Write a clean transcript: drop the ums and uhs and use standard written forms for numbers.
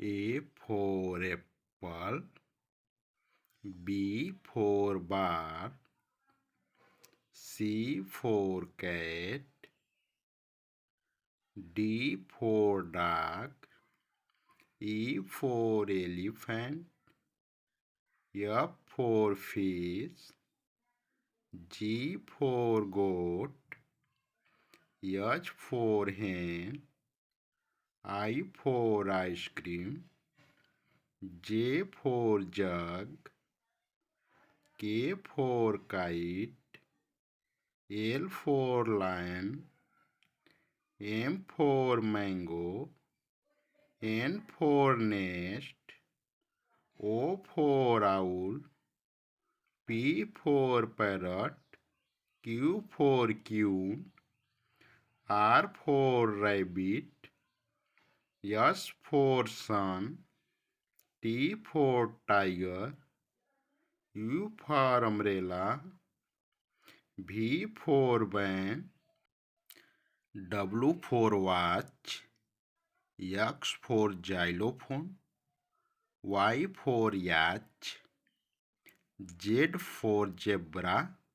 A for apple, B for bar, C for cat, D for dog, E for elephant, F for fish, G for goat, H for hen, I for ice cream, J for jug, K for kite, L for lion, M for mango, N for nest, O for owl, P for parrot, Q for queen, R for rabbit, S for sun, T for tiger, U for umbrella, V for van, W for watch, X for xylophone, Y for yacht, Z for zebra,